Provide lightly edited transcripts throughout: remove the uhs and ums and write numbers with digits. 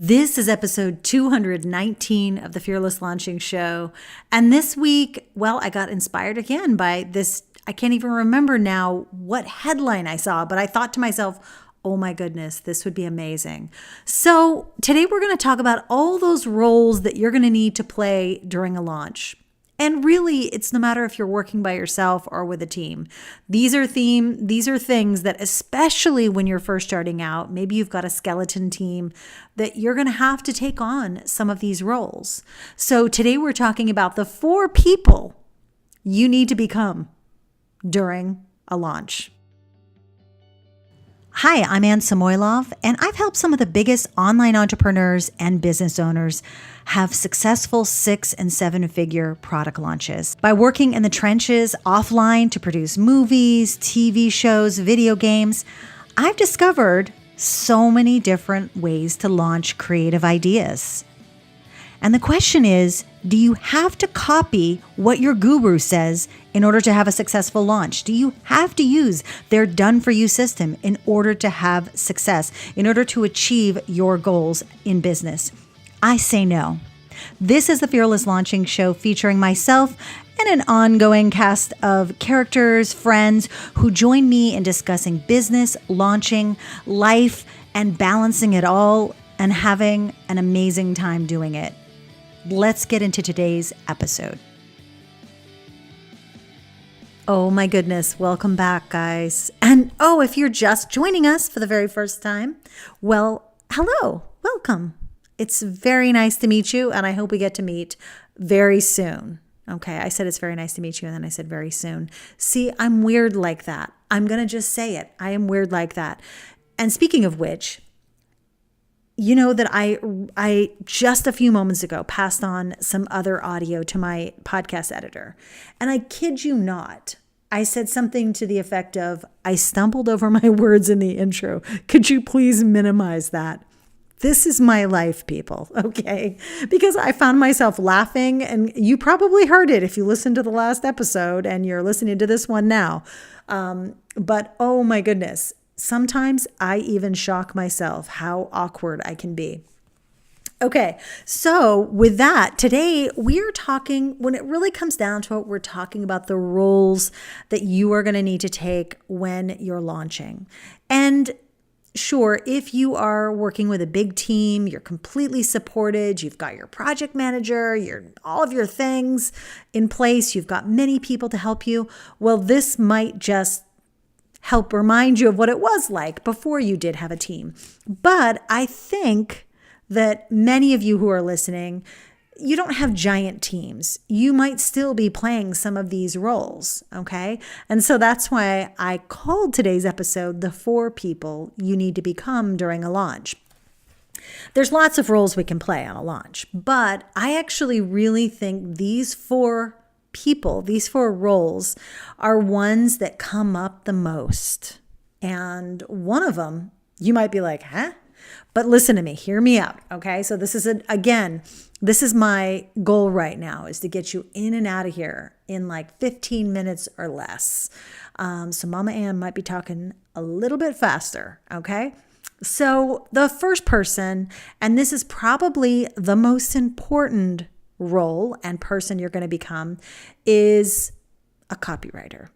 This is episode 219 of the Fearless Launching Show. And this week, I got inspired again by this. I can't even remember now what headline I saw, but I thought to myself, oh my goodness, this would be amazing. So today we're going to talk about all those roles that you're going to need to play during a launch. And really, it's no matter if you're working by yourself or with a team. These are things that, especially when you're first starting out, maybe you've got a skeleton team, that you're going to have to take on some of these roles. So today we're talking about the 4 people you need to become during a launch. Hi, I'm Ann Samoilov, and I've helped some of the biggest online entrepreneurs and business owners have successful 6- and 7-figure product launches. By working in the trenches offline to produce movies, TV shows, video games, I've discovered so many different ways to launch creative ideas. And the question is, do you have to copy what your guru says in order to have a successful launch? Do you have to use their done-for-you system in order to have success, in order to achieve your goals in business? I say no. This is the Fearless Launching Show featuring myself and an ongoing cast of characters, friends who join me in discussing business, launching, life, and balancing it all and having an amazing time doing it. Let's get into today's episode. Oh my goodness, welcome back, guys. And if you're just joining us for the very first time, hello, welcome. It's very nice to meet you, and I hope we get to meet very soon. Okay, I said it's very nice to meet you, and then I said very soon. See, I'm weird like that. I'm going to just say it. I am weird like that. And speaking of which, you know that I just a few moments ago passed on some other audio to my podcast editor. And I kid you not, I said something to the effect of, I stumbled over my words in the intro. Could you please minimize that? This is my life, people, okay? Because I found myself laughing, and you probably heard it if you listened to the last episode and you're listening to this one now. But oh my goodness. Sometimes I even shock myself how awkward I can be. Okay, so with that, today we are talking, when it really comes down to it, we're talking about the roles that you are going to need to take when you're launching. And sure, if you are working with a big team, you're completely supported, you've got your project manager, all of your things in place, you've got many people to help you, this might just help remind you of what it was like before you did have a team. But I think that many of you who are listening, you don't have giant teams. You might still be playing some of these roles, okay? And so that's why I called today's episode the 4 people you need to become during a launch. There's lots of roles we can play on a launch, but I actually really think these 4 roles are ones that come up the most. And one of them, you might be like, huh? But listen to me, hear me out, okay? So this is my goal right now, is to get you in and out of here in like 15 minutes or less. So Mama Ann might be talking a little bit faster, okay? So the first person, and this is probably the most important role and person you're going to become, is a copywriter.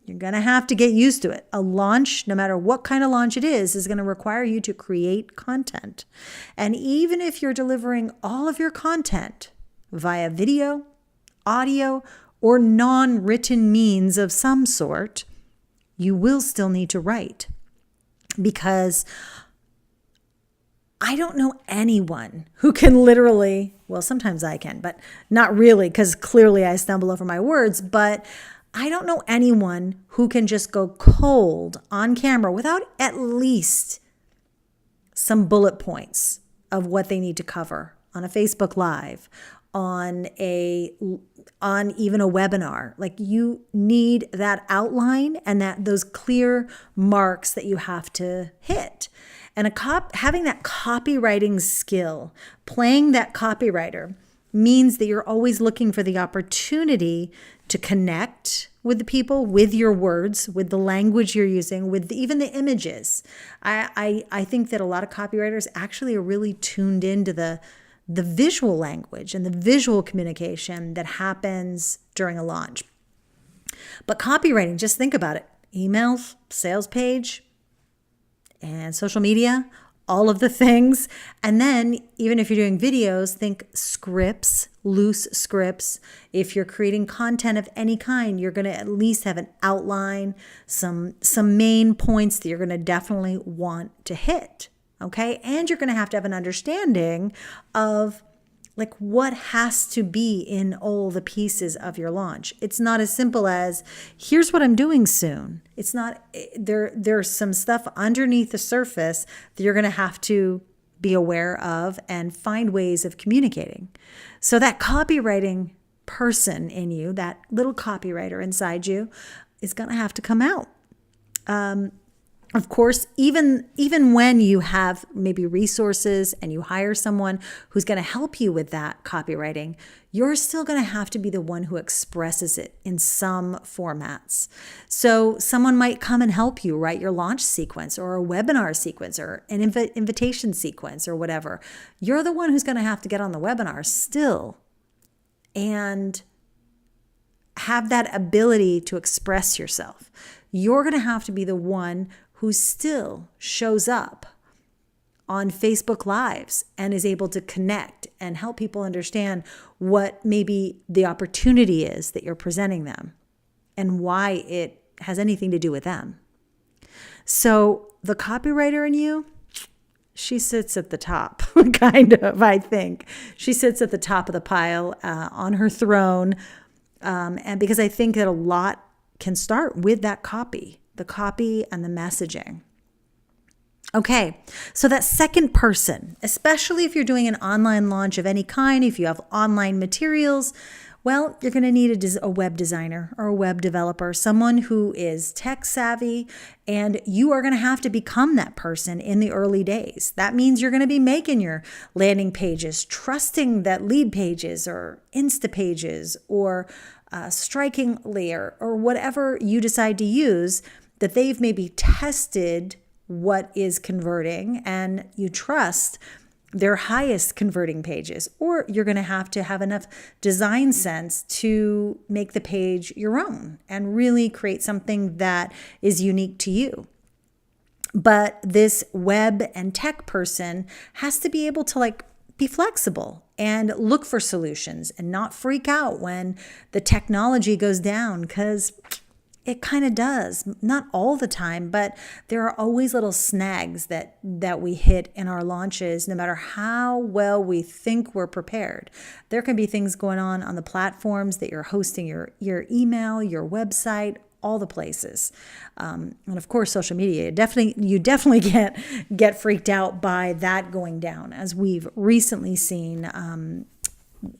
You're going to have to get used to it. A launch, no matter what kind of launch it is going to require you to create content. And even if you're delivering all of your content via video, audio, or non-written means of some sort, you will still need to write. Because I don't know anyone who can literally, sometimes I can, but not really, because clearly I stumble over my words, but I don't know anyone who can just go cold on camera without at least some bullet points of what they need to cover on a Facebook Live, on even a webinar. Like, you need that outline and those clear marks that you have to hit. And having that copywriting skill, playing that copywriter, means that you're always looking for the opportunity to connect with the people, with your words, with the language you're using, with even the images. I think that a lot of copywriters actually are really tuned into the visual language and the visual communication that happens during a launch. But copywriting, just think about it. Emails, sales page, and social media, all of the things. And then even if you're doing videos, think scripts, loose scripts. If you're creating content of any kind, you're going to at least have an outline, some main points that you're going to definitely want to hit. Okay. And you're going to have an understanding of like what has to be in all the pieces of your launch. It's not as simple as here's what I'm doing soon. It's not, there's some stuff underneath the surface that you're going to have to be aware of and find ways of communicating. So that copywriting person in you, that little copywriter inside you, is going to have to come out. Of course, even when you have maybe resources and you hire someone who's going to help you with that copywriting, you're still going to have to be the one who expresses it in some formats. So someone might come and help you write your launch sequence or a webinar sequence or an invitation sequence or whatever. You're the one who's going to have to get on the webinar still and have that ability to express yourself. You're going to have to be the one who still shows up on Facebook Lives and is able to connect and help people understand what maybe the opportunity is that you're presenting them and why it has anything to do with them. So the copywriter in you, she sits at the top, kind of, I think. She sits at the top of the pile on her throne. And because I think that a lot can start with that copy. The copy and the messaging. Okay, so that second person, especially if you're doing an online launch of any kind, if you have online materials, well, you're going to need a web designer or a web developer, someone who is tech savvy, and you are going to have to become that person in the early days. That means you're going to be making your landing pages, trusting that lead pages or Insta pages or Strikingly or whatever you decide to use, that they've maybe tested what is converting and you trust their highest converting pages, or you're going to have enough design sense to make the page your own and really create something that is unique to you. But this web and tech person has to be able to be flexible and look for solutions and not freak out when the technology goes down, because it kind of does, not all the time, but there are always little snags that we hit in our launches, no matter how well we think we're prepared. There can be things going on the platforms that you're hosting your email, your website, all the places. And of course, social media, you definitely get freaked out by that going down, as we've recently seen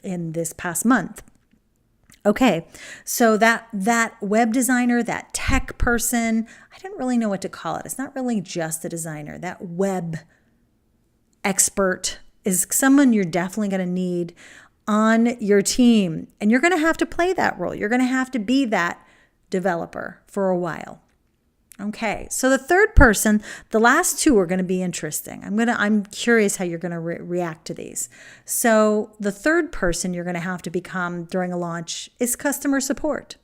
in this past month. Okay, so that web designer, that tech person, I didn't really know what to call it. It's not really just a designer. That web expert is someone you're definitely going to need on your team. And you're going to have to play that role. You're going to have to be that developer for a while. Okay, so the third person, the last two are going to be interesting. I'm curious how you're going to react to these. So the third person you're going to have to become during a launch is customer support.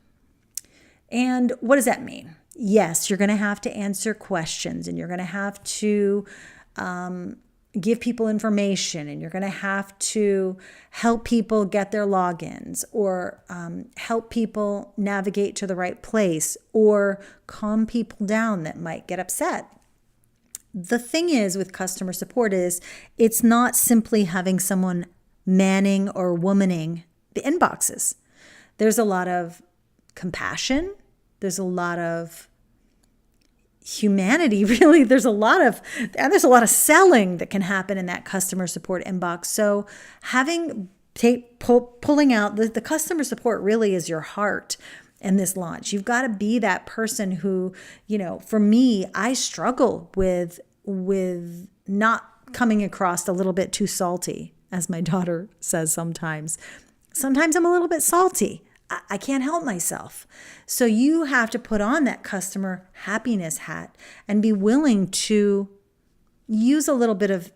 And what does that mean? Yes, you're going to have to answer questions, and you're going to have to give people information, and you're going to have to help people get their logins, or help people navigate to the right place, or calm people down that might get upset. The thing is with customer support is it's not simply having someone manning or womaning the inboxes. There's a lot of compassion. There's a lot of humanity, really. There's a lot of selling that can happen in that customer support inbox. So pulling out the customer support really is your heart in this launch. You've got to be that person who, for me, I struggle with not coming across a little bit too salty, as my daughter says sometimes. Sometimes I'm a little bit salty. I can't help myself. So you have to put on that customer happiness hat and be willing to use a little bit of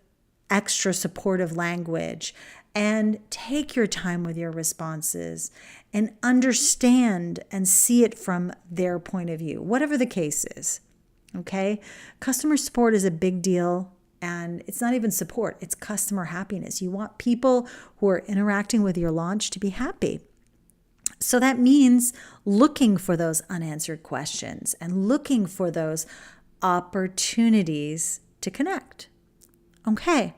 extra supportive language and take your time with your responses and understand and see it from their point of view, whatever the case is. Okay? Customer support is a big deal, and it's not even support, it's customer happiness. You want people who are interacting with your launch to be happy. So that means looking for those unanswered questions and looking for those opportunities to connect. Okay.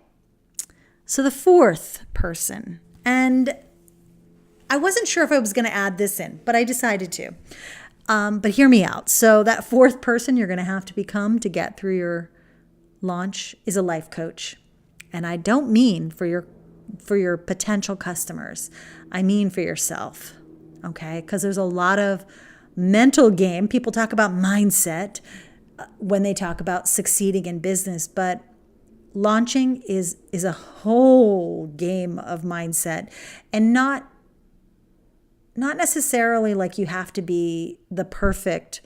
So the fourth person, and I wasn't sure if I was going to add this in, but I decided to. But hear me out. So that fourth person you're going to have to become to get through your launch is a life coach. And I don't mean for your potential customers. I mean for yourself. Okay? Because there's a lot of mental game. People talk about mindset when they talk about succeeding in business, but launching is a whole game of mindset, and not necessarily like you have to be the perfect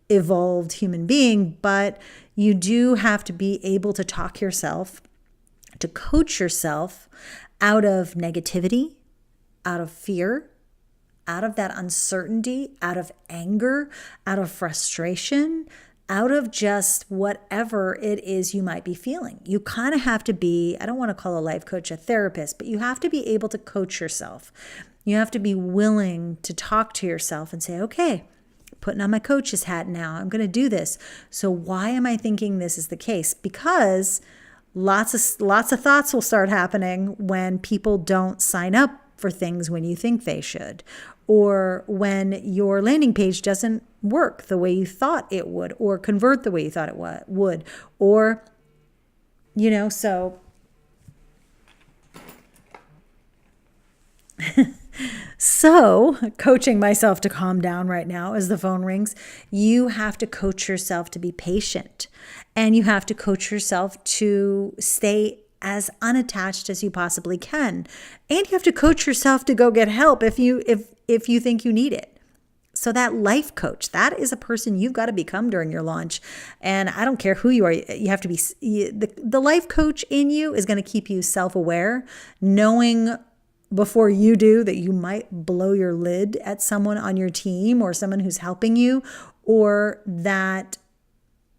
evolved human being, but you do have to be able to talk yourself, to coach yourself out of negativity, out of fear, out of that uncertainty, out of anger, out of frustration, out of just whatever it is you might be feeling. You kind of have to be, I don't want to call a life coach a therapist, but you have to be able to coach yourself. You have to be willing to talk to yourself and say, okay, putting on my coach's hat now, I'm going to do this. So why am I thinking this is the case? Because lots of thoughts will start happening when people don't sign up for things when you think they should, or when your landing page doesn't work the way you thought it would, or convert the way you thought it would, or, so So, coaching myself to calm down right now as the phone rings, you have to coach yourself to be patient, and you have to coach yourself to stay as unattached as you possibly can. And you have to coach yourself to go get help if you think you need it. So that life coach, that is a person you've got to become during your launch. And I don't care who you are, you have to be, the life coach in you is going to keep you self-aware, knowing before you do that you might blow your lid at someone on your team or someone who's helping you, or that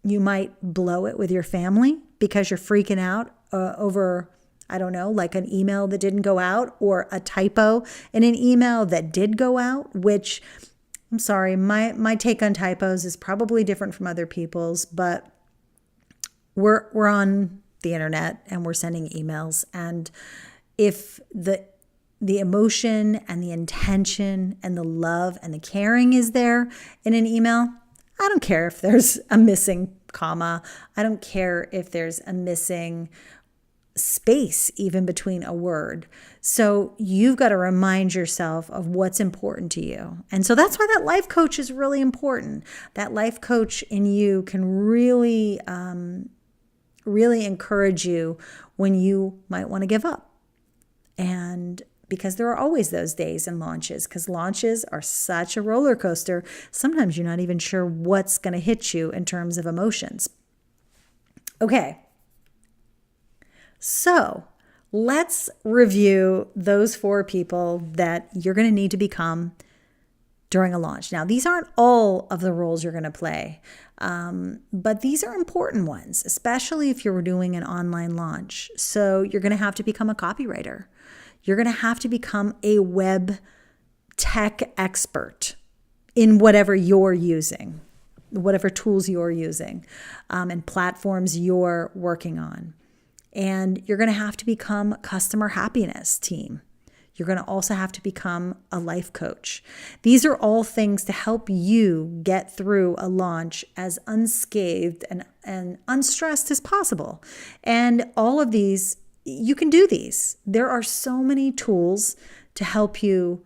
you might blow it with your family because you're freaking out over, I don't know, like an email that didn't go out, or a typo in an email that did go out, which I'm sorry, my take on typos is probably different from other people's, but we're on the internet and we're sending emails. And if the emotion and the intention and the love and the caring is there in an email, I don't care if there's a missing comma. I don't care if there's a missing space even between a word. So you've got to remind yourself of what's important to you. And so that's why that life coach is really important. That life coach in you can really encourage you when you might want to give up. And because there are always those days in launches, because launches are such a roller coaster. Sometimes you're not even sure what's going to hit you in terms of emotions. Okay. So let's review those 4 people that you're going to need to become during a launch. Now, these aren't all of the roles you're going to play, but these are important ones, especially if you're doing an online launch. So you're going to have to become a copywriter. You're going to have to become a web tech expert in whatever you're using, whatever tools you're using, and platforms you're working on. And you're going to have to become a customer happiness team. You're going to also have to become a life coach. These are all things to help you get through a launch as unscathed and unstressed as possible. And all of these, you can do these. There are so many tools to help you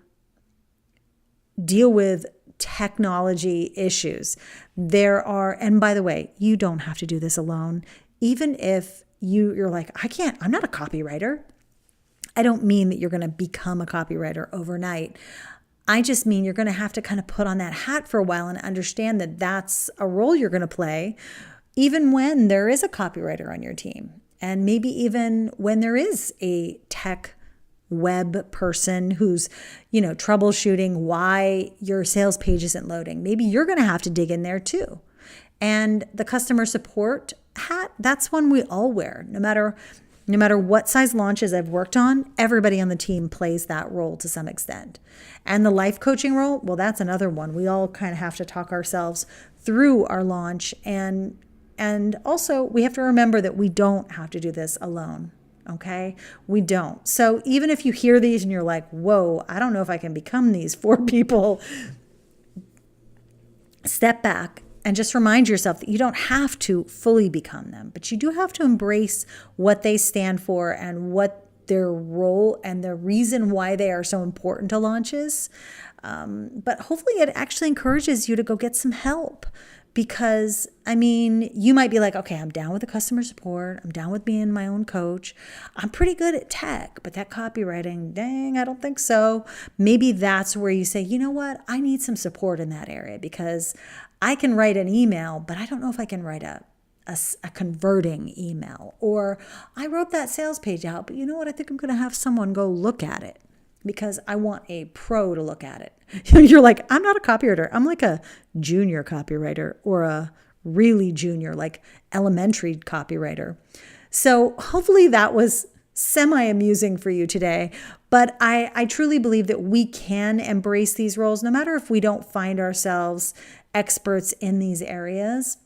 deal with technology issues. And by the way, you don't have to do this alone. Even if you're like, I'm not a copywriter. I don't mean that you're going to become a copywriter overnight. I just mean you're going to have to kind of put on that hat for a while and understand that that's a role you're going to play, even when there is a copywriter on your team. And maybe even when there is a tech web person who's, troubleshooting why your sales page isn't loading. Maybe you're going to have to dig in there too. And the customer support hat, that's one we all wear. No matter what size launches I've worked on, everybody on the team plays that role to some extent. And the life coaching role, well, that's another one. We all kind of have to talk ourselves through our launch. And also we have to remember that we don't have to do this alone. Okay? We don't. So even if you hear these and you're like, whoa, I don't know if I can become these 4 people, step back and just remind yourself that you don't have to fully become them, but you do have to embrace what they stand for and what their role and the reason why they are so important to launches. But hopefully it actually encourages you to go get some help. Because, you might be like, okay, I'm down with the customer support. I'm down with being my own coach. I'm pretty good at tech, but that copywriting, dang, I don't think so. Maybe that's where you say, you know what? I need some support in that area because I can write an email, but I don't know if I can write a converting email. Or I wrote that sales page out, but you know what? I think I'm going to have someone go look at it, because I want a pro to look at it. You're like, I'm not a copywriter. I'm like a junior copywriter or a really junior, like elementary copywriter. So hopefully that was semi-amusing for you today. But I truly believe that we can embrace these roles, no matter if we don't find ourselves experts in these areas.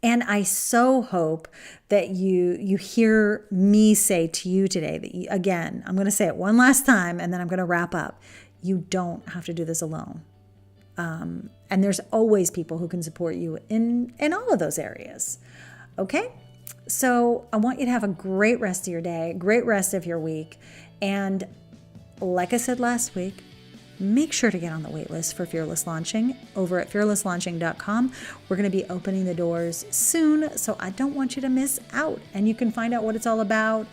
And I so hope that you hear me say to you today that, again, I'm going to say it one last time and then I'm going to wrap up. You don't have to do this alone. And there's always people who can support you in all of those areas. Okay? So I want you to have a great rest of your day, great rest of your week. And like I said last week, make sure to get on the wait list for Fearless Launching over at fearlesslaunching.com. We're going to be opening the doors soon, so I don't want you to miss out. And you can find out what it's all about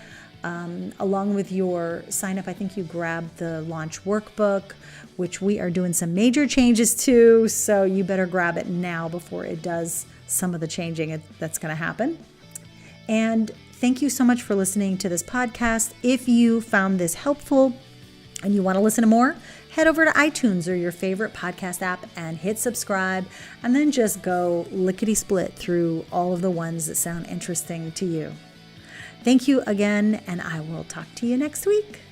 along with your sign up. I think you grab the launch workbook, which we are doing some major changes to, so you better grab it now before it does some of the changing that's going to happen. And thank you so much for listening to this podcast. If you found this helpful and you want to listen to more, head over to iTunes or your favorite podcast app and hit subscribe, and then just go lickety-split through all of the ones that sound interesting to you. Thank you again, and I will talk to you next week.